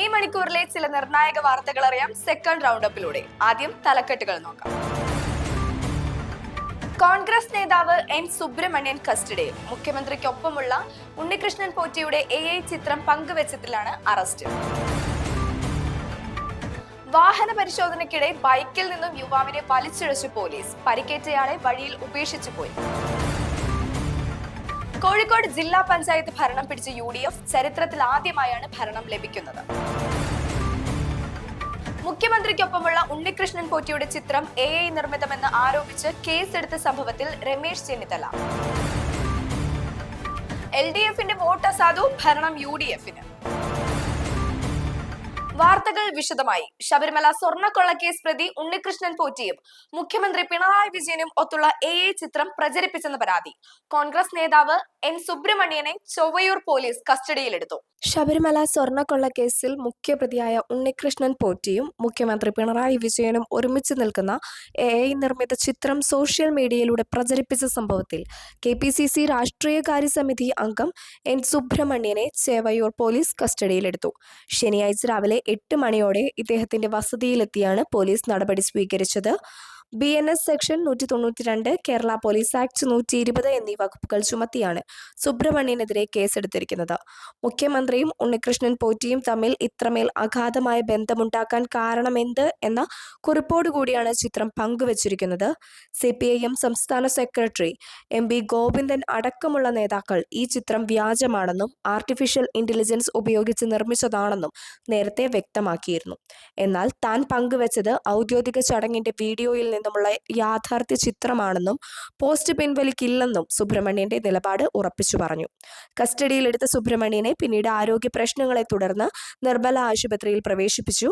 ഈ മണിക്കൂറിലെ ചില നിർണായക വാർത്തകൾ അറിയാം സെക്കൻഡ് റൗണ്ടപ്പിലൂടെ. ആദ്യം തലക്കെട്ടുകൾ നോക്കാം. കോൺഗ്രസ് നേതാവ് എൻ സുബ്രഹ്മണ്യൻ കസ്റ്റഡിയിൽ. മുഖ്യമന്ത്രിക്കൊപ്പമുള്ള ഉണ്ണികൃഷ്ണൻ പോറ്റിയുടെ AI ചിത്രം പങ്കുവച്ചതിലാണ് അറസ്റ്റ്. വാഹന പരിശോധനയ്ക്കിടെ ബൈക്കിൽ നിന്നും യുവാവിനെ വലിച്ചിഴച്ചു പോലീസ്. പരിക്കേറ്റയാളെ വഴിയിൽ ഉപേക്ഷിച്ചു പോയി. കോഴിക്കോട് ജില്ലാ പഞ്ചായത്ത് ഭരണം പിടിച്ച UDF ചരിത്രത്തിൽ ആദ്യമായാണ് ഭരണം ലഭിക്കുന്നത്. മുഖ്യമന്ത്രിക്കൊപ്പമുള്ള ഉണ്ണികൃഷ്ണൻ പോറ്റിയുടെ ചിത്രം AI നിർമ്മിതമെന്ന് ആരോപിച്ച് കേസെടുത്ത സംഭവത്തിൽ രമേശ് ചെന്നിത്തല. LDFന്റെ വോട്ട് അസാധു, ഭരണം UDFന്. വാർത്തകൾ വിശദമായി. ശബരിമല സ്വർണ്ണക്കൊള്ളക്കേസ് പ്രതി ഉണ്ണികൃഷ്ണൻ പോറ്റിയും മുഖ്യമന്ത്രി പിണറായി വിജയനും ഒത്തുള്ള AI ചിത്രം പ്രചരിപ്പിച്ചെന്ന പരാതി. കോൺഗ്രസ് നേതാവ് എൻ സുബ്രഹ്മണ്യനെ ചൊവ്വയൂർ പോലീസ് കസ്റ്റഡിയിലെടുത്തു. ശബരിമല സ്വർണ്ണക്കൊള്ളക്കേസിൽ മുഖ്യപ്രതിയായ ഉണ്ണികൃഷ്ണൻ പോറ്റിയും മുഖ്യമന്ത്രി പിണറായി വിജയനും ഒരുമിച്ച് നിൽക്കുന്ന AI നിർമ്മിത ചിത്രം സോഷ്യൽ മീഡിയയിലൂടെ പ്രചരിപ്പിച്ച സംഭവത്തിൽ KPCC രാഷ്ട്രീയകാര്യ സമിതി അംഗം എൻ സുബ്രഹ്മണ്യനെ ചേവയൂർ പോലീസ് കസ്റ്റഡിയിലെടുത്തു. ശനിയാഴ്ച രാവിലെ 8 മണിയോടെ ഇദ്ദേഹത്തിന്റെ വസതിയിലെത്തിയാണ് പോലീസ് നടപടി സ്വീകരിച്ചത്. BNS section 192, Kerala police act 120 എന്നീ വകുപ്പുകൾ ചുമത്തിയാണ് സുബ്രഹ്മണ്യനെതിരെ കേസെടുത്തിരിക്കുന്നത്. മുഖ്യമന്ത്രിയും ഉണ്ണികൃഷ്ണൻ പോറ്റിയും തമ്മിൽ ഇത്രമേൽ അഗാധമായ ബന്ധമുണ്ടാക്കാൻ കാരണമെന്ത് എന്ന കുറിപ്പോടുകൂടിയാണ് ചിത്രം പങ്കുവച്ചിരിക്കുന്നത്. CPIM സംസ്ഥാന സെക്രട്ടറി MB ഗോവിന്ദൻ അടക്കമുള്ള നേതാക്കൾ ഈ ചിത്രം വ്യാജമാണെന്നും ആർട്ടിഫിഷ്യൽ ഇന്റലിജൻസ് ഉപയോഗിച്ച് നിർമ്മിച്ചതാണെന്നും നേരത്തെ വ്യക്തമാക്കിയിരുന്നു. എന്നാൽ താൻ പങ്കുവച്ചത് ഔദ്യോഗിക ചടങ്ങിന്റെ വീഡിയോയിൽ നിന്നുമുള്ള യാഥാർത്ഥ്യ ചിത്രമാണെന്നും പോസ്റ്റ് പിൻവലിക്കില്ലെന്നും സുബ്രഹ്മണ്യന്റെ നിലപാട് ഉറപ്പിച്ചു പറഞ്ഞു. കസ്റ്റഡിയിലെടുത്ത സുബ്രഹ്മണ്യനെ പിന്നീട് ആരോഗ്യ പ്രശ്നങ്ങളെ തുടർന്ന് നിർമ്മല ആശുപത്രിയിൽ പ്രവേശിപ്പിച്ചു.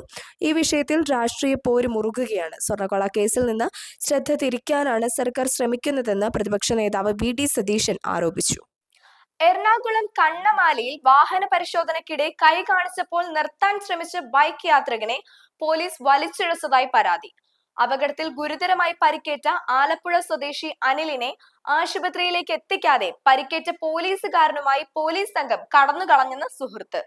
ഈ വിഷയത്തിൽ രാഷ്ട്രീയ പോര് മുറുകുകയാണ്. സ്വർണ്ണക്കൊള്ള കേസിൽ നിന്ന് ശ്രദ്ധ തിരിക്കാനാണ് സർക്കാർ ശ്രമിക്കുന്നതെന്ന് പ്രതിപക്ഷ നേതാവ് VD സതീശൻ ആരോപിച്ചു. എറണാകുളം കണ്ണമാലിയിൽ വാഹന പരിശോധനയ്ക്കിടെ കൈ കാണിച്ചപ്പോൾ നിർത്താൻ ശ്രമിച്ച ബൈക്ക് യാത്രികനെ പോലീസ് വലിച്ചിഴച്ചതായി പരാതി. അപകടത്തിൽ ഗുരുതരമായി പരിക്കേറ്റ ആലപ്പുഴ സ്വദേശി അനിലിനെ ആശുപത്രിയിലേക്ക് എത്തിക്കാതെ പരിക്കേറ്റ പോലീസുകാരനുമായി പോലീസ് സംഘം കടന്നുകളഞ്ഞെന്ന് സുഹൃത്ത്.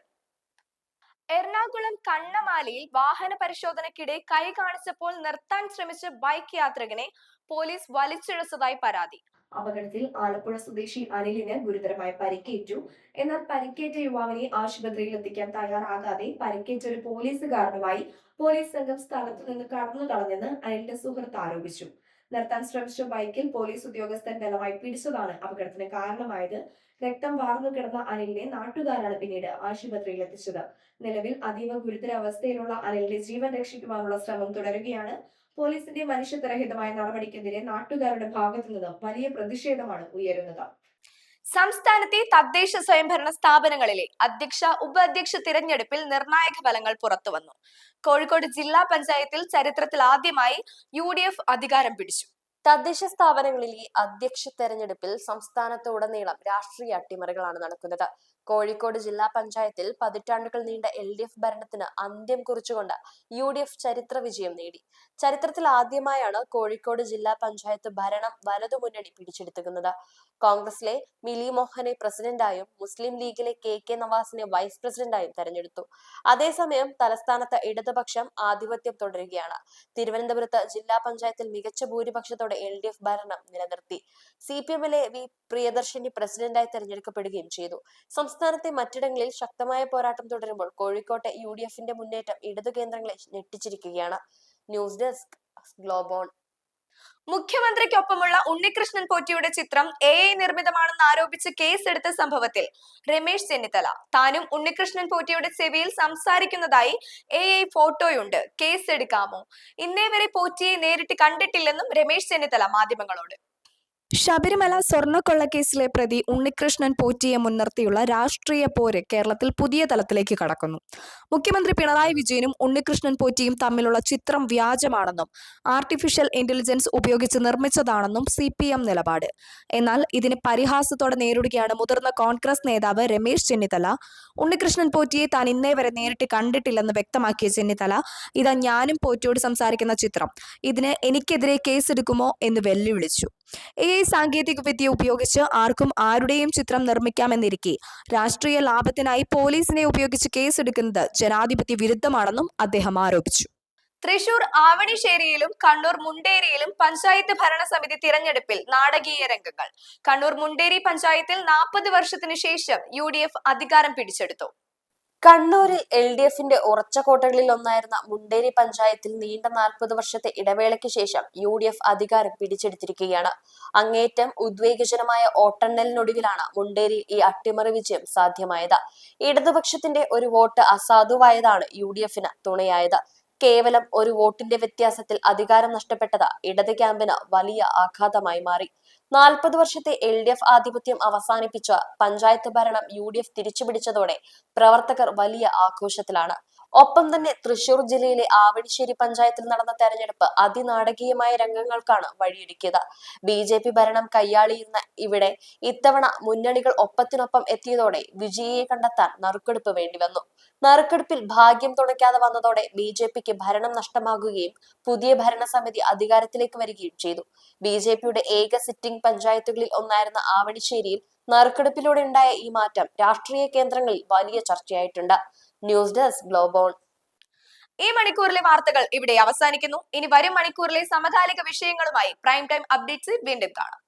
എറണാകുളം കണ്ണമാലിയിൽ വാഹന പരിശോധനയ്ക്കിടെ കൈ കാണിച്ചപ്പോൾ നിർത്താൻ ശ്രമിച്ച ബൈക്ക് യാത്രികനെ പോലീസ് വലിച്ചിഴച്ചതായി പരാതി. അപകടത്തിൽ ആലപ്പുഴ സ്വദേശി അനിലിന് ഗുരുതരമായി പരിക്കേറ്റു. എന്നാൽ പരിക്കേറ്റ യുവാവിനെ ആശുപത്രിയിൽ എത്തിക്കാൻ തയ്യാറാകാതെ പരിക്കേറ്റ ഒരു പോലീസുകാരനുമായി പോലീസ് സംഘം സ്ഥലത്തു നിന്ന് കടന്നു കളഞ്ഞെന്ന് അനിലിന്റെ സുഹൃത്ത് ആരോപിച്ചു. നിർത്താൻ ശ്രമിച്ച ബൈക്കിൽ പോലീസ് ഉദ്യോഗസ്ഥൻ ബലമായി പിടിച്ചതാണ് അപകടത്തിന് കാരണമായത്. രക്തം വാർന്നു കിടന്ന അനിലിനെ നാട്ടുകാരാണ് പിന്നീട് ആശുപത്രിയിൽ എത്തിച്ചത്. നിലവിൽ അതീവ ഗുരുതരാവസ്ഥയിലുള്ള അനിലിന്റെ ജീവൻ രക്ഷിക്കുവാനുള്ള ശ്രമം തുടരുകയാണ്. പോലീസിന്റെ മനുഷ്യത്വരഹിതമായ നടപടിക്കെതിരെ നാട്ടുകാരുടെ ഭാഗത്തു നിന്ന് വലിയ പ്രതിഷേധമാണ് ഉയരുന്നത്. സംസ്ഥാനത്തെ തദ്ദേശ സ്വയംഭരണ സ്ഥാപനങ്ങളിലെ അധ്യക്ഷ ഉപാധ്യക്ഷ തിരഞ്ഞെടുപ്പിൽ നിർണായക ഫലങ്ങൾ പുറത്തുവന്നു. കോഴിക്കോട് ജില്ലാ പഞ്ചായത്തിൽ ചരിത്രത്തിൽ ആദ്യമായി UDF അധികാരം പിടിച്ചു. തദ്ദേശ സ്ഥാപനങ്ങളിലെ അധ്യക്ഷ തെരഞ്ഞെടുപ്പിൽ സംസ്ഥാനത്തുടനീളം രാഷ്ട്രീയ അട്ടിമറികളാണ് നടക്കുന്നത്. കോഴിക്കോട് ജില്ലാ പഞ്ചായത്തിൽ പതിറ്റാണ്ടുകൾ നീണ്ട LDF ഭരണത്തിന് അന്ത്യം കുറിച്ചുകൊണ്ട് UDF ചരിത്ര വിജയം നേടി. ചരിത്രത്തിൽ ആദ്യമായാണ് കോഴിക്കോട് ജില്ലാ പഞ്ചായത്ത് ഭരണം വലതുമുന്നണി പിടിച്ചെടുക്കുന്നത്. കോൺഗ്രസിലെ മിലി മോഹനെ പ്രസിഡന്റായും മുസ്ലിം ലീഗിലെ KK നവാസിനെ വൈസ് പ്രസിഡന്റായും തെരഞ്ഞെടുത്തു. അതേസമയം തലസ്ഥാനത്ത് ഇടതുപക്ഷം ആധിപത്യം തുടരുകയാണ്. തിരുവനന്തപുരത്ത് ജില്ലാ പഞ്ചായത്തിൽ മികച്ച ഭൂരിപക്ഷത്തോടെ LDF ഭരണം നിലനിർത്തി. CPM-ലെ V പ്രിയദർശിനി പ്രസിഡന്റായി തെരഞ്ഞെടുക്കപ്പെടുകയും ചെയ്തു. സംസ്ഥാനത്തെ മറ്റിടങ്ങളിൽ ശക്തമായ പോരാട്ടം തുടരുമ്പോൾ കോഴിക്കോട്ടെ UDF-ന്റെ മുന്നേറ്റം ഇടതു കേന്ദ്രങ്ങളെ ഞെട്ടിച്ചിരിക്കുകയാണ്. ന്യൂസ് ഡെസ്ക് ഗ്ലോബോൺ. മുഖ്യമന്ത്രിക്കൊപ്പമുള്ള ഉണ്ണികൃഷ്ണൻ പോറ്റിയുടെ ചിത്രം AI നിർമ്മിതമാണെന്ന് ആരോപിച്ച് കേസെടുത്ത സംഭവത്തിൽ രമേശ് ചെന്നിത്തല. താനും ഉണ്ണികൃഷ്ണൻ പോറ്റിയുടെ ചെവിയിൽ സംസാരിക്കുന്നതായി AI ഫോട്ടോയുണ്ട്, കേസെടുക്കാമോ? ഇന്നേ വരെ പോറ്റിയെ നേരിട്ട് കണ്ടിട്ടില്ലെന്നും രമേശ് ചെന്നിത്തല മാധ്യമങ്ങളോട്. ശബരിമല സ്വർണ്ണക്കൊള്ളക്കേസിലെ പ്രതി ഉണ്ണികൃഷ്ണൻ പോറ്റിയെ മുൻനിർത്തിയുള്ള രാഷ്ട്രീയ പോര് കേരളത്തിൽ പുതിയ തലത്തിലേക്ക് കടക്കുന്നു. മുഖ്യമന്ത്രി പിണറായി വിജയനും ഉണ്ണികൃഷ്ണൻ പോറ്റിയും തമ്മിലുള്ള ചിത്രം വ്യാജമാണെന്നും ആർട്ടിഫിഷ്യൽ ഇന്റലിജൻസ് ഉപയോഗിച്ച് നിർമ്മിച്ചതാണെന്നും CPM നിലപാട്. എന്നാൽ ഇതിന് പരിഹാസത്തോടെ നേരിടുകയാണ് മുതിർന്ന കോൺഗ്രസ് നേതാവ് രമേശ് ചെന്നിത്തല. ഉണ്ണികൃഷ്ണൻ പോറ്റിയെ താൻ ഇന്നേ വരെ നേരിട്ട് കണ്ടിട്ടില്ലെന്ന് വ്യക്തമാക്കിയ ചെന്നിത്തല, ഇതാ ഞാനും പോറ്റിയോട് സംസാരിക്കുന്ന ചിത്രം, ഇതിന് എനിക്കെതിരെ കേസെടുക്കുമോ എന്ന് വെല്ലുവിളിച്ചു. AI സാങ്കേതികവിദ്യ ഉപയോഗിച്ച് ആർക്കും ആരുടെയും ചിത്രം നിർമ്മിക്കാമെന്നിരിക്കെ രാഷ്ട്രീയ ലാഭത്തിനായി പോലീസിനെ ഉപയോഗിച്ച് കേസെടുക്കുന്നത് ജനാധിപത്യ വിരുദ്ധമാണെന്നും അദ്ദേഹം ആരോപിച്ചു. തൃശൂർ ആവണിശ്ശേരിയിലും കണ്ണൂർ മുണ്ടേരിയിലും പഞ്ചായത്ത് ഭരണസമിതി തിരഞ്ഞെടുപ്പിൽ നാടകീയ രംഗങ്ങൾ. കണ്ണൂർ മുണ്ടേരി പഞ്ചായത്തിൽ 40 വർഷത്തിനു ശേഷം UDF അധികാരം പിടിച്ചെടുത്തു. കണ്ണൂരിൽ LDFന്റെ ഉറച്ച കോട്ടകളിൽ ഒന്നായിരുന്ന മുണ്ടേരി പഞ്ചായത്തിൽ നീണ്ട 40 വർഷത്തെ ഇടവേളയ്ക്ക് ശേഷം UDF അധികാരം പിടിച്ചെടുത്തിരിക്കുകയാണ്. അങ്ങേറ്റം ഉദ്വേഗജനമായ വോട്ടെണ്ണലിനൊടുവിലാണ് മുണ്ടേരിയിൽ ഈ അട്ടിമറി വിജയം സാധ്യമായത്. ഇടതുപക്ഷത്തിന്റെ ഒരു വോട്ട് അസാധുവായതാണ് UDFന് തുണയായത്. കേവലം ഒരു വോട്ടിന്റെ വ്യത്യാസത്തിൽ അധികാരം നഷ്ടപ്പെട്ടത് ഇടത് ക്യാമ്പിന് വലിയ ആഘാതമായി മാറി. 40 വർഷത്തെ LDF ആധിപത്യം അവസാനിപ്പിച്ച പഞ്ചായത്ത് ഭരണം UDF തിരിച്ചുപിടിച്ചതോടെ പ്രവർത്തകർ വലിയ ആഘോഷത്തിലാണ്. ഒപ്പം തന്നെ തൃശൂർ ജില്ലയിലെ ആവണിശ്ശേരി പഞ്ചായത്തിൽ നടന്ന തെരഞ്ഞെടുപ്പ് അതിനാടകീയമായ രംഗങ്ങൾക്കാണ് വഴിയൊരുക്കിയത്. BJP ഭരണം കയ്യാളിയിരുന്ന ഇവിടെ ഇത്തവണ മുന്നണികൾ ഒപ്പത്തിനൊപ്പം എത്തിയതോടെ വിജയിയെ കണ്ടെത്താൻ നറുക്കെടുപ്പ് വേണ്ടിവന്നു. നറുക്കെടുപ്പിൽ ഭാഗ്യം തുണയ്ക്കാതെ വന്നതോടെ BJPക്ക് ഭരണം നഷ്ടമാകുകയും പുതിയ ഭരണസമിതി അധികാരത്തിലേക്ക് വരികയും ചെയ്തു. BJPയുടെ ഏക സിറ്റിംഗ് പഞ്ചായത്തുകളിൽ ഒന്നായിരുന്ന ആവണിശ്ശേരിയിൽ നറുക്കെടുപ്പിലൂടെ ഉണ്ടായ ഈ മാറ്റം രാഷ്ട്രീയ കേന്ദ്രങ്ങളിൽ വലിയ ചർച്ചയായിട്ടുണ്ട്. News desk ഗ്ലോബോൺ. ഈ മണിക്കൂറിലെ വാർത്തകൾ ഇവിടെ അവസാനിക്കുന്നു. ഇനി വരും മണിക്കൂറിലെ സമകാലിക വിഷയങ്ങളുമായി പ്രൈം ടൈം അപ്ഡേറ്റ്സ് വീണ്ടും കാണാം.